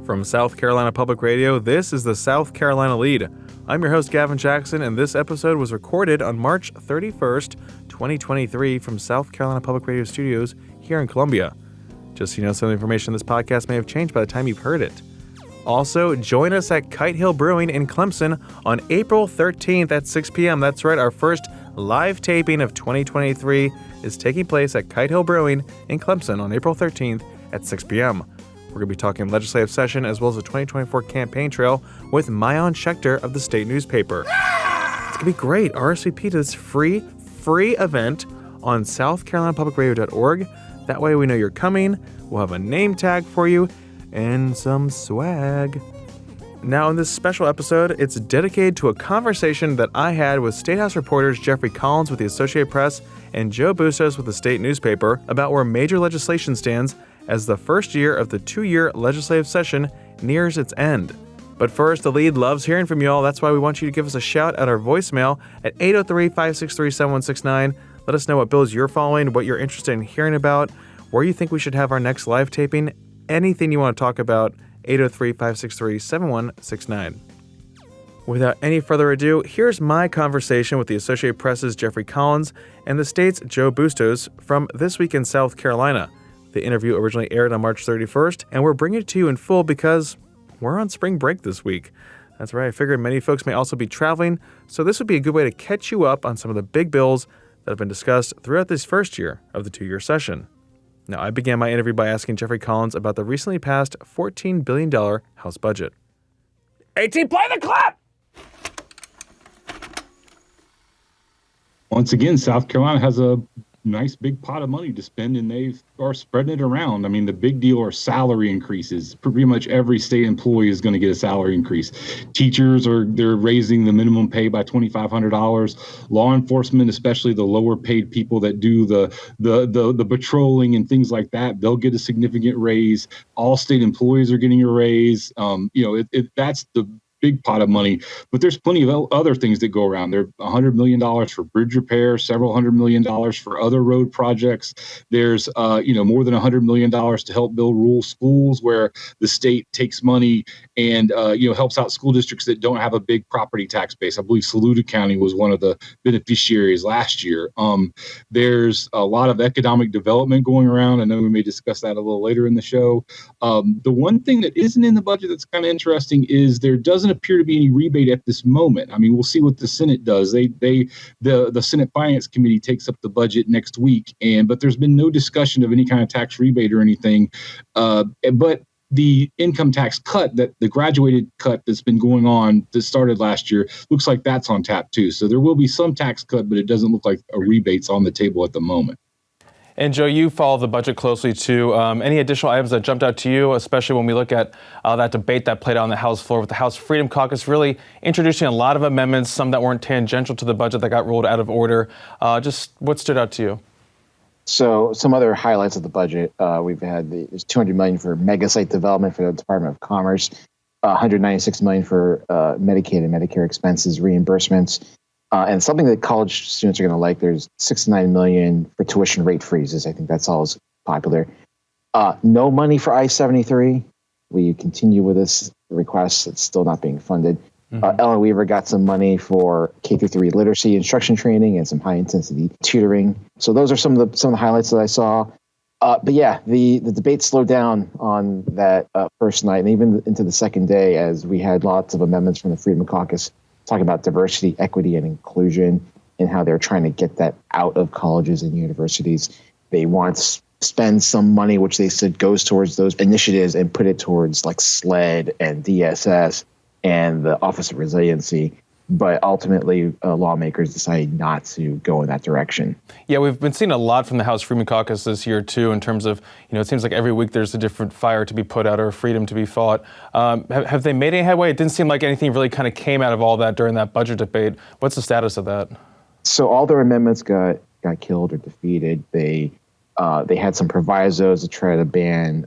From South Carolina Public Radio, this is the South Carolina Lead. I'm your host, Gavin Jackson, and this episode was recorded on March 31st, 2023 from South Carolina Public Radio Studios here in Columbia. Just so you know, some of the information in this podcast may have changed by the time you've heard it. Also, join us at Kite Hill Brewing in Clemson on April 13th at 6 p.m. That's right, our first live taping of 2023 is taking place at Kite Hill Brewing in Clemson on April 13th at 6 p.m. We're going to be talking legislative session as well as the 2024 campaign trail with Mayan Schechter of the state newspaper. It's going to be great. RSVP to this free event on southcarolinapublicradio.org. That way we know you're coming. We'll have a name tag for you and some swag. Now in this special episode, it's dedicated to a conversation that I had with State House reporters Jeffrey Collins with the Associated Press and Joe Bustos with the state newspaper about where major legislation stands as the first year of the 2-year legislative session nears its end. But first, the Lead loves hearing from you all. That's why we want you to give us a shout at our voicemail at 803-563-7169. Let us know what bills you're following, what you're interested in hearing about, where you think we should have our next live taping, anything you want to talk about, 803-563-7169. Without any further ado, here's my conversation with the Associated Press's Jeffrey Collins and the state's Joe Bustos from This Week in South Carolina. The interview originally aired on March 31st, and we're bringing it to you in full because we're on spring break this week. That's right, I figured many folks may also be traveling, so this would be a good way to catch you up on some of the big bills that have been discussed throughout this first year of the 2-year session. Now, I began my interview by asking Jeffrey Collins about the recently passed $14 billion House budget. 18, play the clap! Once again, South Carolina has a nice big pot of money to spend, and they are spreading it around. I mean, the big deal are salary increases. Pretty much every state employee is going to get a salary increase. Teachers they're raising the minimum pay by $2,500. Law enforcement, especially the lower paid people that do the patrolling and things like that, they'll get a significant raise. All state employees are getting a raise. That's the big pot of money, but there's plenty of other things that go around. There's $100 million for bridge repair, several $100 million for other road projects. There's more than $100 million to help build rural schools, where the state takes money and helps out school districts that don't have a big property tax base. I believe Saluda County was one of the beneficiaries last year. There's a lot of economic development going around. I know we may discuss that a little later in the show. The one thing that isn't in the budget that's kind of interesting is there doesn't appear to be any rebate at this moment. I mean, we'll see what the Senate does. The Senate Finance Committee takes up the budget next week, but there's been no discussion of any kind of tax rebate or anything. But the income tax cut, that the graduated cut that's been going on that started last year, looks like that's on tap too. So there will be some tax cut, but it doesn't look like a rebate's on the table at the moment. And Joe, you follow the budget closely too. Any additional items that jumped out to you, especially when we look at that debate that played out on the House floor with the House Freedom Caucus really introducing a lot of amendments, some that weren't tangential to the budget that got ruled out of order. Just what stood out to you? So some other highlights of the budget. We've had there's $200 million for mega site development for the Department of Commerce, $196 million for Medicaid and Medicare expenses reimbursements. And something that college students are going to like, there's $69 million for tuition rate freezes. I think that's always popular. No money for I-73. We continue with this request. It's still not being funded. Ellen Weaver got some money for K-3 literacy instruction training and some high-intensity tutoring. So those are some of the highlights that I saw. But yeah, the debate slowed down on that first night and even into the second day, as we had lots of amendments from the Freedom Caucus talking about diversity, equity, and inclusion, and how they're trying to get that out of colleges and universities. They want to spend some money, which they said goes towards those initiatives, and put it towards like SLED and DSS and the Office of Resiliency. But ultimately, lawmakers decided not to go in that direction. Yeah, we've been seeing a lot from the House Freedom Caucus this year, too, in terms of, it seems like every week there's a different fire to be put out or freedom to be fought. Have they made any headway? It didn't seem like anything really kind of came out of all that during that budget debate. What's the status of that? So all their amendments got killed or defeated. They had some provisos to try to ban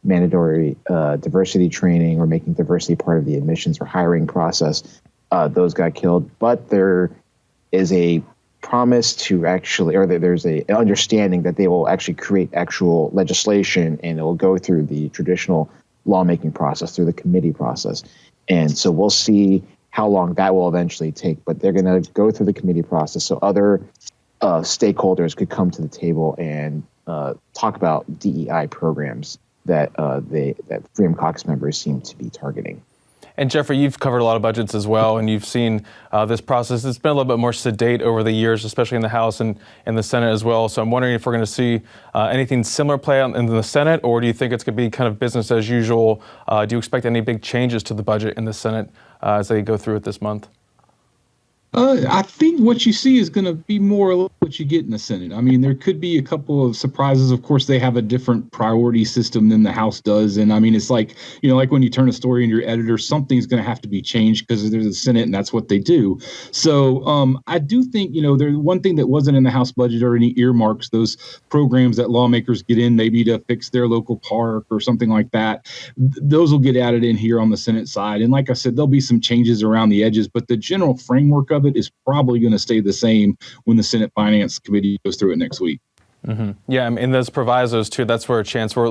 mandatory diversity training or making diversity part of the admissions or hiring process. Those got killed, but there is a promise to actually, or there's an understanding that they will actually create actual legislation, and it will go through the traditional lawmaking process, through the committee process. And so we'll see how long that will eventually take, but they're going to go through the committee process so other stakeholders could come to the table and talk about DEI programs that Freedom Caucus members seem to be targeting. And Jeffrey, you've covered a lot of budgets as well, and you've seen this process. It's been a little bit more sedate over the years, especially in the House and the Senate as well. So I'm wondering if we're going to see anything similar play out in the Senate, or do you think it's going to be kind of business as usual? Do you expect any big changes to the budget in the Senate as they go through it this month? I think what you see is going to be more or less what you get in the Senate. I mean, there could be a couple of surprises. Of course, they have a different priority system than the House does. And I mean, it's like, like when you turn a story in your editor, something's going to have to be changed because there's a Senate and that's what they do. So I do think, there's one thing that wasn't in the House budget or any earmarks, those programs that lawmakers get in maybe to fix their local park or something like that. Those will get added in here on the Senate side. And like I said, there'll be some changes around the edges, but the general framework of it is probably going to stay the same when the Senate Finance Committee goes through it next week. Mm-hmm. Yeah, and those provisos too, that's where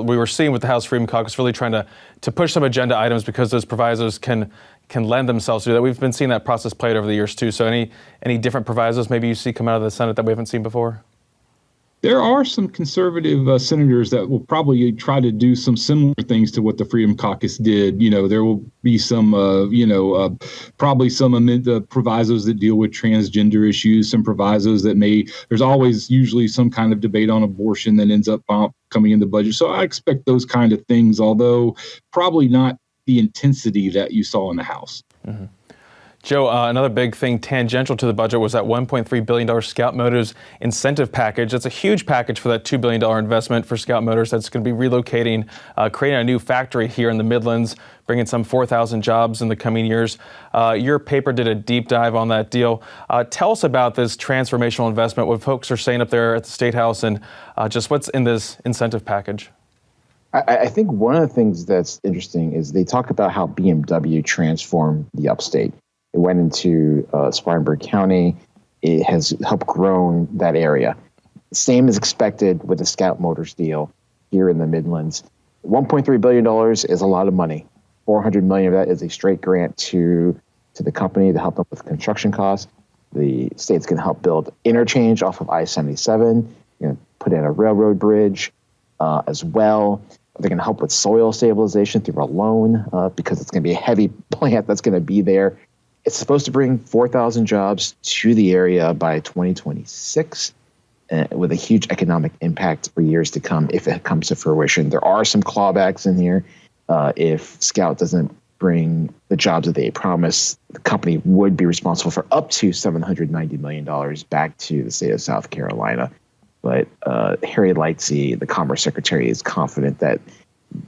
we were seeing with the House Freedom Caucus really trying to push some agenda items because those provisos can lend themselves to that. We've been seeing that process played over the years too. So any different provisos maybe you see come out of the Senate that we haven't seen before? There are some conservative senators that will probably try to do some similar things to what the Freedom Caucus did. There will be some, probably some provisos that deal with transgender issues, some provisos that there's always usually some kind of debate on abortion that ends up coming in the budget. So I expect those kind of things, although probably not the intensity that you saw in the House. Mm-hmm. Joe, another big thing tangential to the budget was that $1.3 billion Scout Motors incentive package. That's a huge package for that $2 billion investment for Scout Motors that's going to be relocating, creating a new factory here in the Midlands, bringing some 4,000 jobs in the coming years. Your paper did a deep dive on that deal. Tell us about this transformational investment, what folks are saying up there at the State House, and just what's in this incentive package. I think one of the things that's interesting is they talk about how BMW transformed the upstate. It went into Spartanburg County. It has helped grow that area. Same as expected with the Scout Motors deal here in the Midlands. $1.3 billion is a lot of money. $400 million of that is a straight grant to the company to help them with construction costs. The state's going to help build interchange off of I-77, put in a railroad bridge as well. They're going to help with soil stabilization through a loan because it's going to be a heavy plant that's going to be there. It's supposed to bring 4,000 jobs to the area by 2026 with a huge economic impact for years to come if it comes to fruition. There are some clawbacks in here. If Scout doesn't bring the jobs that they promised, the company would be responsible for up to $790 million back to the state of South Carolina. But Harry Lightsey, the Commerce Secretary, is confident that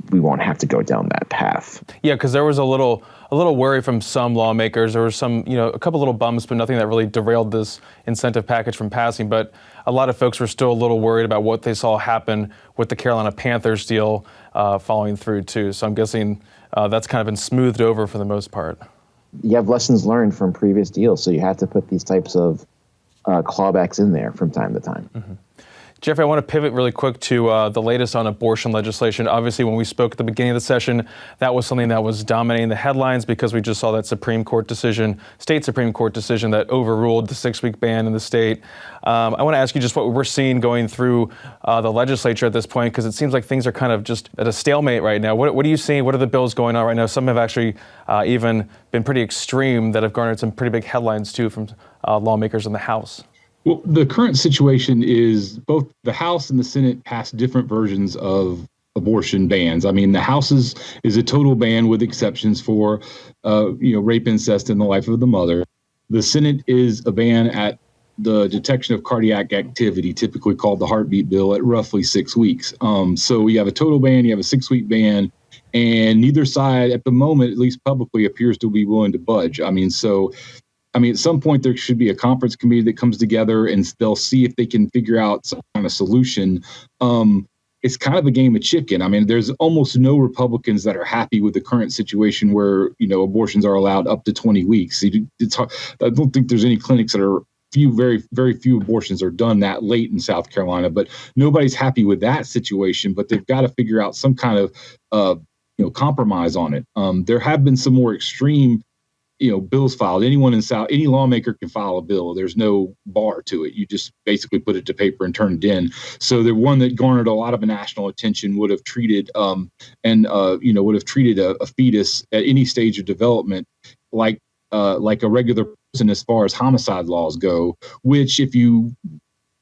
we won't have to go down that path. Yeah, because there was a little worry from some lawmakers. There was some, a couple little bumps, but nothing that really derailed this incentive package from passing. But a lot of folks were still a little worried about what they saw happen with the Carolina Panthers deal following through too. So I'm guessing that's kind of been smoothed over for the most part. You have lessons learned from previous deals, so you have to put these types of clawbacks in there from time to time. Mm-hmm. Jeffrey, I want to pivot really quick to the latest on abortion legislation. Obviously, when we spoke at the beginning of the session, that was something that was dominating the headlines because we just saw that state Supreme Court decision that overruled the 6-week ban in the state. I want to ask you just what we're seeing going through the legislature at this point, because it seems like things are kind of just at a stalemate right now. What are you seeing? What are the bills going on right now? Some have actually even been pretty extreme that have garnered some pretty big headlines, too, from lawmakers in the House. Well, the current situation is both the House and the Senate passed different versions of abortion bans. I mean, the House is a total ban with exceptions for, rape, incest, and the life of the mother. The Senate is a ban at the detection of cardiac activity, typically called the heartbeat bill, at roughly 6 weeks. So you have a total ban, you have a 6-week ban, and neither side at the moment, at least publicly, appears to be willing to budge. At some point, there should be a conference committee that comes together and they'll see if they can figure out some kind of solution. It's kind of a game of chicken. I mean, there's almost no Republicans that are happy with the current situation where, abortions are allowed up to 20 weeks. I don't think there's any clinics that are very, very few abortions are done that late in South Carolina, but nobody's happy with that situation. But they've got to figure out some kind of compromise on it. There have been some more extreme bills filed. Any lawmaker can file a bill. There's no bar to it. You just basically put it to paper and turn it in. So the one that garnered a lot of national attention would have treated a fetus at any stage of development like a regular person as far as homicide laws go, which if you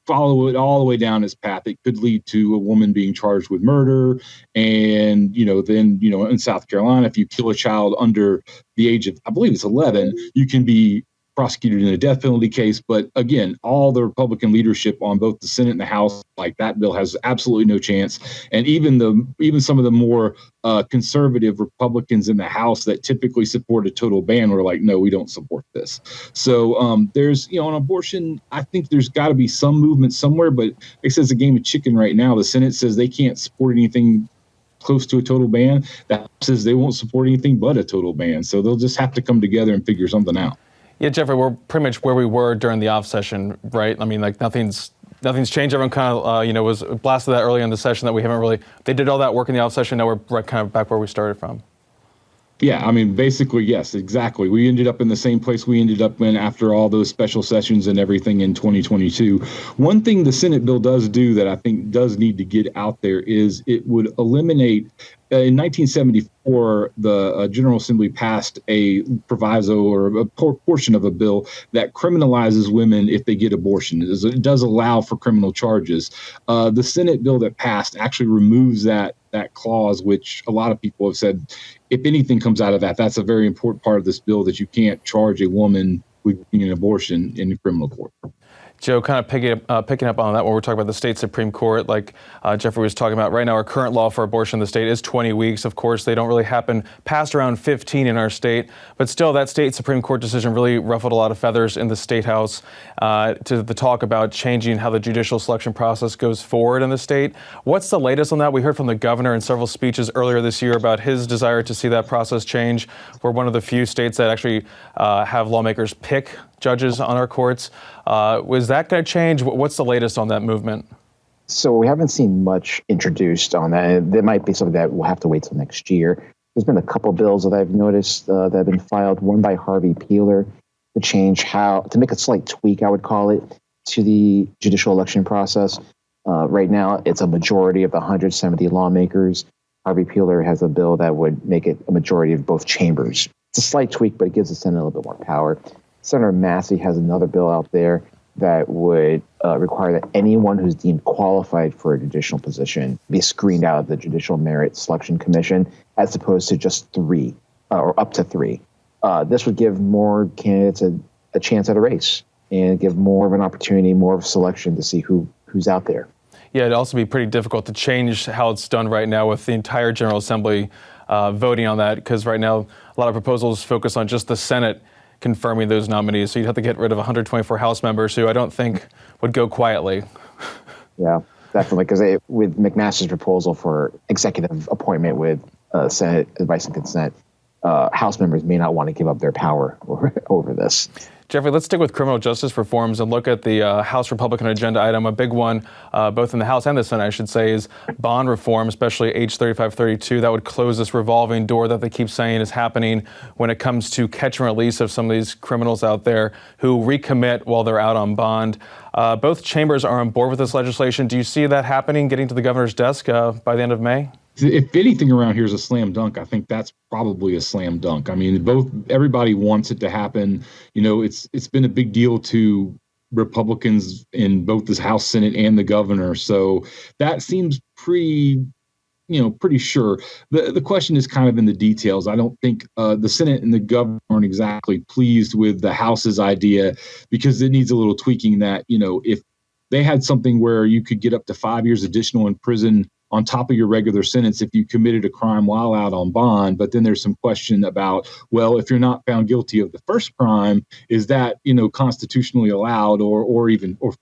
follow it all the way down its path, it could lead to a woman being charged with murder. And, then, in South Carolina, if you kill a child under the age of, I believe it's 11, you can be prosecuted in a death penalty case. But again, all the Republican leadership on both the Senate and the House, like that bill has absolutely no chance. And even some of the more conservative Republicans in the House that typically support a total ban were like, no, we don't support this. So there's, on abortion, I think there's got to be some movement somewhere, but it says a game of chicken right now. The Senate says they can't support anything close to a total ban. That says they won't support anything but a total ban. So they'll just have to come together and figure something out. Yeah, Jeffrey, we're pretty much where we were during the off session, right? I mean, like nothing's changed. Everyone kind of, was blasted that early in the session that we haven't really, they did all that work in the off session. Now we're right kind of back where we started from. Yeah, I mean, basically, yes, exactly. We ended up in the same place we ended up in after all those special sessions and everything in 2022. One thing the Senate bill does do that I think does need to get out there is it would eliminate, in 1974, the General Assembly passed a proviso or a portion of a bill that criminalizes women if they get abortion. It does allow for criminal charges. The Senate bill that passed actually removes that clause, which a lot of people have said, if anything comes out of that, that's a very important part of this bill, that you can't charge a woman with an abortion in the criminal court. Joe, kind of picking up on that when we're talking about the state Supreme Court, like Jeffrey was talking about, right now our current law for abortion in the state is 20 weeks. Of course, they don't really happen past around 15 in our state, but still that state Supreme Court decision really ruffled a lot of feathers in the State House to the talk about changing how the judicial selection process goes forward in the state. What's the latest on that? We heard from the governor in several speeches earlier this year about his desire to see that process change. We're one of the few states that actually have lawmakers pick judges on our courts. Was that going to change? What's the latest on that movement? So we haven't seen much introduced on that. There might be something that we'll have to wait till next year. There's been a couple bills that I've noticed that have been filed. One by Harvey Peeler to make a slight tweak, I would call it, to the judicial election process. Right now, it's a majority of the 170 lawmakers. Harvey Peeler has a bill that would make it a majority of both chambers. It's a slight tweak, but it gives the Senate a little bit more power. Senator Massey has another bill out there that would require that anyone who's deemed qualified for a judicial position be screened out of the Judicial Merit Selection Commission, as opposed to just three or up to three. This would give more candidates a chance at a race and give more of an opportunity, more of a selection to see who's out there. Yeah, it'd also be pretty difficult to change how it's done right now with the entire General Assembly voting on that, because right now a lot of proposals focus on just the Senate confirming those nominees. So you'd have to get rid of 124 House members who I don't think would go quietly. Yeah, definitely. Because with McMaster's proposal for executive appointment with Senate advice and consent, House members may not want to give up their power over this. Jeffrey, let's stick with criminal justice reforms and look at the House Republican agenda item. A big one, both in the House and the Senate, I should say, is bond reform, especially H 3532. That would close this revolving door that they keep saying is happening when it comes to catch and release of some of these criminals out there who recommit while they're out on bond. Both chambers are on board with this legislation. Do you see that happening, getting to the governor's desk by the end of May? If anything around here is a slam dunk, I think that's probably a slam dunk. I mean, everybody wants it to happen. It's been a big deal to Republicans in both the House, Senate, and the governor. So that seems pretty sure. The question is kind of in the details. I don't think the Senate and the governor aren't exactly pleased with the House's idea, because it needs a little tweaking that, if they had something where you could get up to 5 years additional in prison on top of your regular sentence if you committed a crime while out on bond. But then there's some question about, well, if you're not found guilty of the first crime, is that, constitutionally allowed or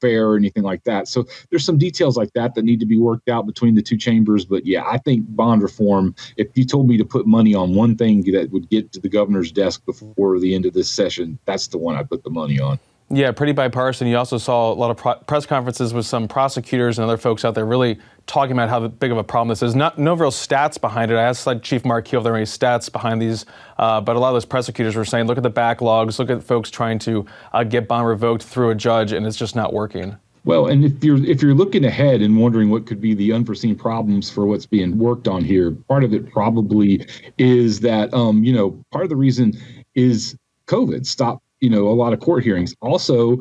fair or anything like that? So there's some details like that need to be worked out between the two chambers. But yeah, I think bond reform, if you told me to put money on one thing that would get to the governor's desk before the end of this session, that's the one I put the money on. Yeah, pretty bipartisan. You also saw a lot of press conferences with some prosecutors and other folks out there really talking about how big of a problem this is. No real stats behind it. I asked Chief Mark Keel if there are any stats behind these, but a lot of those prosecutors were saying, look at the backlogs, look at folks trying to get bond revoked through a judge, and it's just not working. Well, and if you're looking ahead and wondering what could be the unforeseen problems for what's being worked on here, part of it probably is that part of the reason is COVID stopped a lot of court hearings. Also,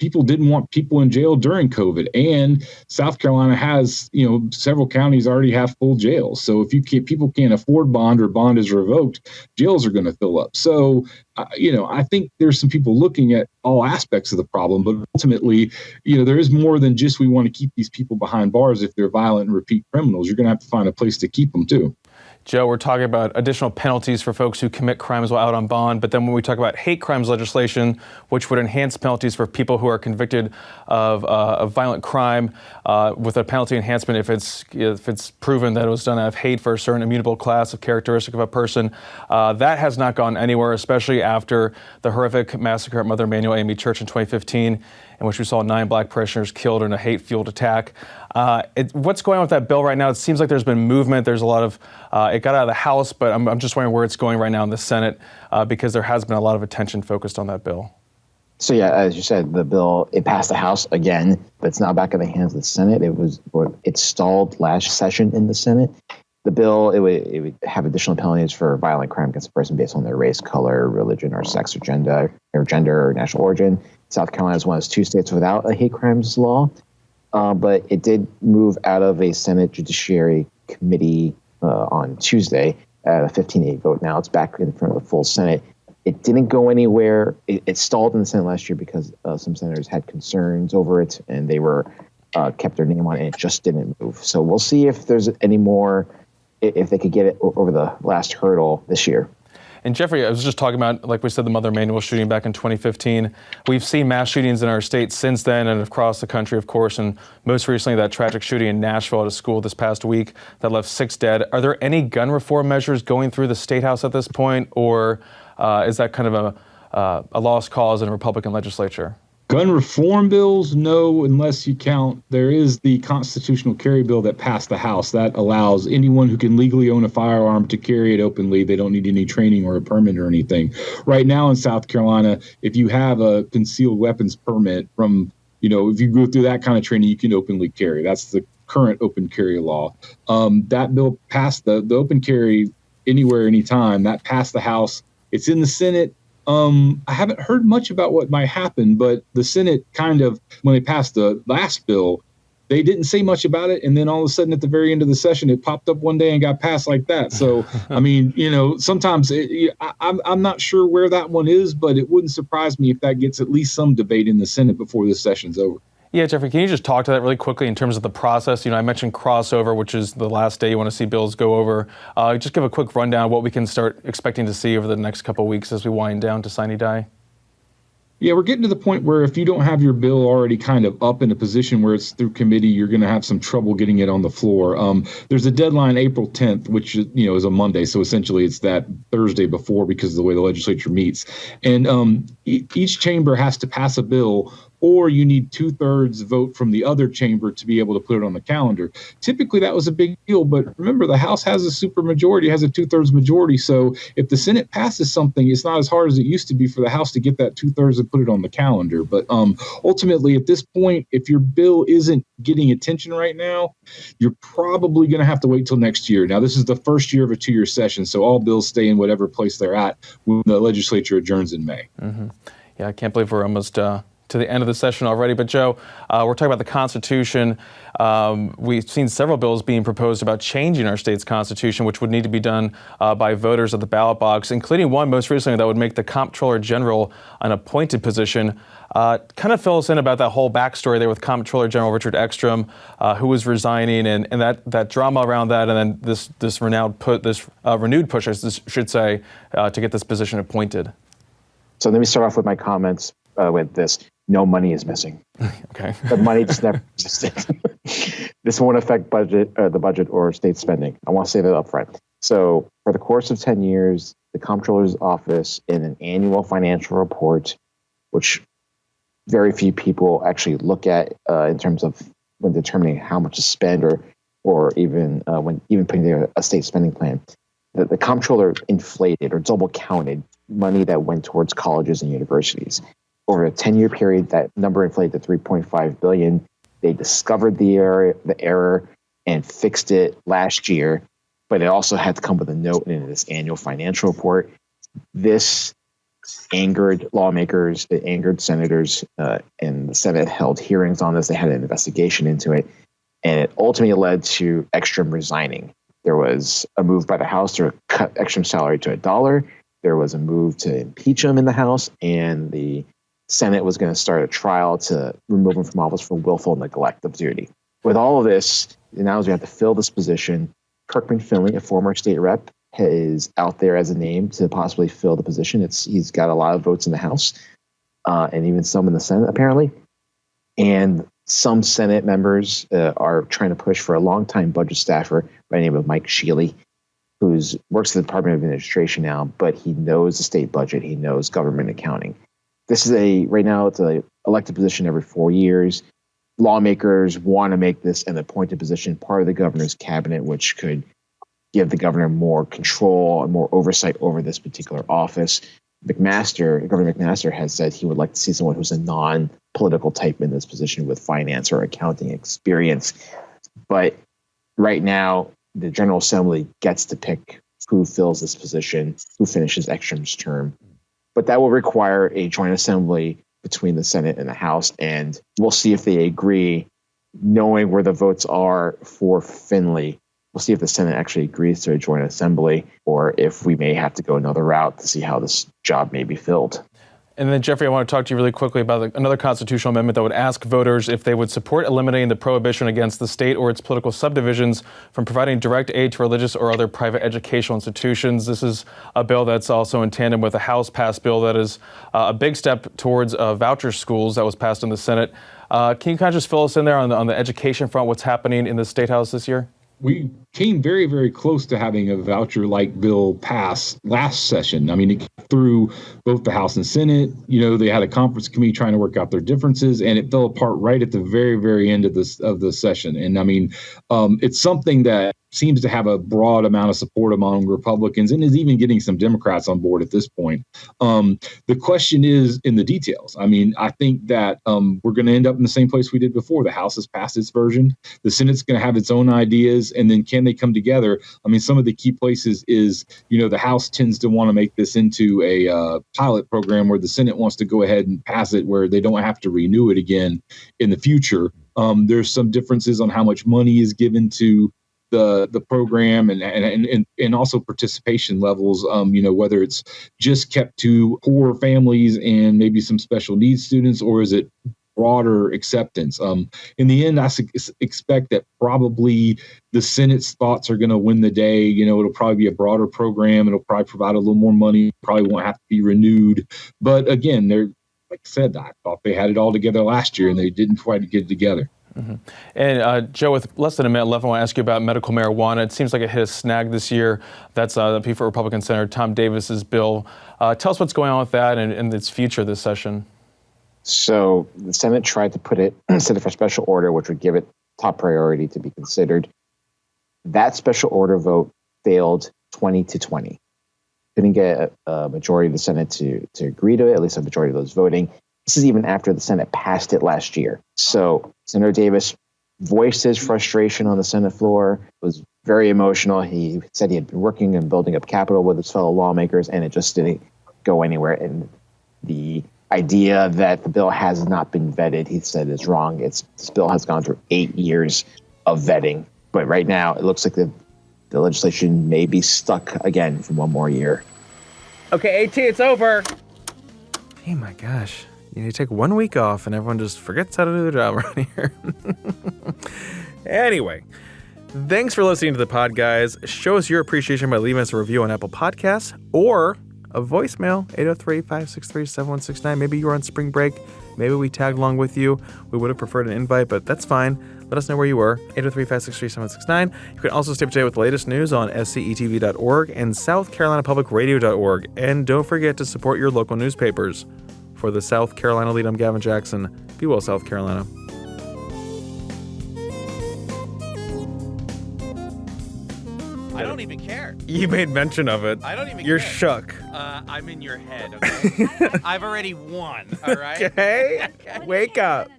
people didn't want people in jail during COVID, and South Carolina has several counties already have full jails. So if people can't afford bond or bond is revoked, jails are going to fill up. So I think there's some people looking at all aspects of the problem, but ultimately, there is more than just we want to keep these people behind bars if they're violent and repeat criminals. You're going to have to find a place to keep them too. Joe, we're talking about additional penalties for folks who commit crimes while out on bond, but then when we talk about hate crimes legislation, which would enhance penalties for people who are convicted of violent crime with a penalty enhancement if it's proven that it was done out of hate for a certain immutable class of characteristic of a person, that has not gone anywhere, especially after the horrific massacre at Mother Emanuel AME Church in 2015, in which we saw 9 black parishioners killed in a hate-fueled attack. What's going on with that bill right now? It seems like there's been movement. There's a lot of, it got out of the House, but I'm just wondering where it's going right now in the Senate, because there has been a lot of attention focused on that bill. So yeah, as you said, the bill, it passed the House again, but it's now back in the hands of the Senate. It stalled last session in the Senate. The bill, it would have additional penalties for violent crime against a person based on their race, color, religion, or sex, or gender, or national origin. South Carolina is one of those 2 states without a hate crimes law, but it did move out of a Senate Judiciary Committee on Tuesday at a 15-8 vote. Now it's back in front of the full Senate. It didn't go anywhere. It stalled in the Senate last year because some senators had concerns over it, and they were kept their name on it, and it just didn't move. So we'll see if there's any more, if they could get it over the last hurdle this year. And Jeffrey, I was just talking about, like we said, the Mother Emanuel shooting back in 2015. We've seen mass shootings in our state since then and across the country, of course, and most recently that tragic shooting in Nashville at a school this past week that left 6 dead. Are there any gun reform measures going through the State House at this point, or is that kind of a lost cause in a Republican legislature? Gun reform bills, no, unless you count. There is the constitutional carry bill that passed the House that allows anyone who can legally own a firearm to carry it openly. They don't need any training or a permit or anything. Right now in South Carolina, if you have a concealed weapons permit from, if you go through that kind of training, you can openly carry. That's the current open carry law. That bill passed the open carry anywhere, anytime. That passed the House. It's in the Senate. I haven't heard much about what might happen, but the Senate kind of, when they passed the last bill, they didn't say much about it. And then all of a sudden at the very end of the session, it popped up one day and got passed like that. So, I mean, sometimes I'm not sure where that one is, but it wouldn't surprise me if that gets at least some debate in the Senate before this session's over. Yeah, Jeffrey, can you just talk to that really quickly in terms of the process? I mentioned crossover, which is the last day you want to see bills go over. Just give a quick rundown of what we can start expecting to see over the next couple of weeks as we wind down to sine die. Yeah, we're getting to the point where if you don't have your bill already kind of up in a position where it's through committee, you're going to have some trouble getting it on the floor. There's a deadline April 10th, which is a Monday. So essentially it's that Thursday before because of the way the legislature meets. And each chamber has to pass a bill, or you need 2/3 vote from the other chamber to be able to put it on the calendar. Typically, that was a big deal, but remember, the House has a supermajority, has a 2/3 majority. So if the Senate passes something, it's not as hard as it used to be for the House to get that 2/3 and put it on the calendar. But ultimately, at this point, if your bill isn't getting attention right now, you're probably going to have to wait till next year. Now, this is the first year of a 2-year session, so all bills stay in whatever place they're at when the legislature adjourns in May. Mm-hmm. Yeah, I can't believe we're almost to the end of the session already. But Joe, we're talking about the Constitution. We've seen several bills being proposed about changing our state's Constitution, which would need to be done by voters at the ballot box, including one most recently that would make the Comptroller General an appointed position. Kind of fill us in about that whole backstory there with Comptroller General Richard Ekstrom, who was resigning, and that drama around that, and then this renewed push, I should say, to get this position appointed. So let me start off with my comments with this. No money is missing. Okay. The money just never existed. This won't affect the budget or state spending. I want to say that up front. So for the course of 10 years, the Comptroller's office in an annual financial report, which very few people actually look at in terms of when determining how much to spend or even when putting together a state spending plan. The comptroller inflated or double counted money that went towards colleges and universities. Over a 10-year period, that number inflated to $3.5 billion. They discovered the error and fixed it last year, but it also had to come with a note in this annual financial report. This angered lawmakers, it angered senators, and the Senate held hearings on this. They had an investigation into it, and it ultimately led to Ekstrom resigning. There was a move by the House to cut Ekstrom's salary to $1. There was a move to impeach him in the House, and the Senate was going to start a trial to remove him from office for willful neglect of duty. With all of this, now we have to fill this position. Kirkman Finley, a former state rep, is out there as a name to possibly fill the position. He's got a lot of votes in the House, and even some in the Senate, apparently. And some Senate members are trying to push for a longtime budget staffer by the name of Mike Shealy, who works at the Department of Administration now, but he knows the state budget. He knows government accounting. This is right now it's an elected position every 4 years. Lawmakers want to make this an appointed position, part of the governor's cabinet, which could give the governor more control and more oversight over this particular office. Governor McMaster has said he would like to see someone who's a non-political type in this position with finance or accounting experience. But right now, the General Assembly gets to pick who fills this position, who finishes Ekstrom's term. But that will require a joint assembly between the Senate and the House, and we'll see if they agree, knowing where the votes are for Finley. We'll see if the Senate actually agrees to a joint assembly, or if we may have to go another route to see how this job may be filled. And then, Jeffrey, I want to talk to you really quickly about another constitutional amendment that would ask voters if they would support eliminating the prohibition against the state or its political subdivisions from providing direct aid to religious or other private educational institutions. This is a bill that's also in tandem with a House-passed bill that is a big step towards voucher schools that was passed in the Senate. Can you kind of just fill us in there on the education front, what's happening in the State House this year? We came very, very close to having a voucher-like bill pass last session. I mean, it came through both the House and Senate. They had a conference committee trying to work out their differences, and it fell apart right at the very, very end of the session. And I mean, it's something that seems to have a broad amount of support among Republicans and is even getting some Democrats on board at this point. The question is in the details. I mean, I think that we're going to end up in the same place we did before. The House has passed its version. The Senate's going to have its own ideas. And then can they come together? I mean, some of the key places is, the House tends to want to make this into a pilot program where the Senate wants to go ahead and pass it where they don't have to renew it again in the future. There's some differences on how much money is given to the program and also participation levels, whether it's just kept to poor families and maybe some special needs students, or is it broader acceptance? In the end, I expect that probably the Senate's thoughts are going to win the day. It'll probably be a broader program. It'll probably provide a little more money, probably won't have to be renewed. But again, like I said, I thought they had it all together last year and they didn't quite get it together. Mm-hmm. And Joe, with less than a minute left, I want to ask you about medical marijuana. It seems like it hit a snag this year. That's the P for Republican Senator Tom Davis's bill. Tell us what's going on with that and its future this session. So the Senate tried to put it for special order, which would give it top priority to be considered. That special order vote failed 20-20. Couldn't get a majority of the Senate to agree to it, at least a majority of those voting. This is even after the Senate passed it last year. So Senator Davis voiced his frustration on the Senate floor, was very emotional. He said he had been working and building up capital with his fellow lawmakers, and it just didn't go anywhere. And the idea that the bill has not been vetted, he said, is wrong. This bill has gone through 8 years of vetting. But right now, it looks like the legislation may be stuck again for one more year. Okay, AT, it's over. Hey, my gosh. You take 1 week off and everyone just forgets how to do their job around here. Anyway, thanks for listening to the pod, guys. Show us your appreciation by leaving us a review on Apple Podcasts or a voicemail, 803-563-7169. Maybe you were on spring break. Maybe we tagged along with you. We would have preferred an invite, but that's fine. Let us know where you were, 803-563-7169. You can also stay up to date with the latest news on scetv.org and southcarolinapublicradio.org. And don't forget to support your local newspapers. For the South Carolina Lead, I'm Gavin Jackson. Be well, South Carolina. I don't even care. You made mention of it. I don't even You're care. shook. I'm in your head, okay? I've already won, all right? Okay? Wake up.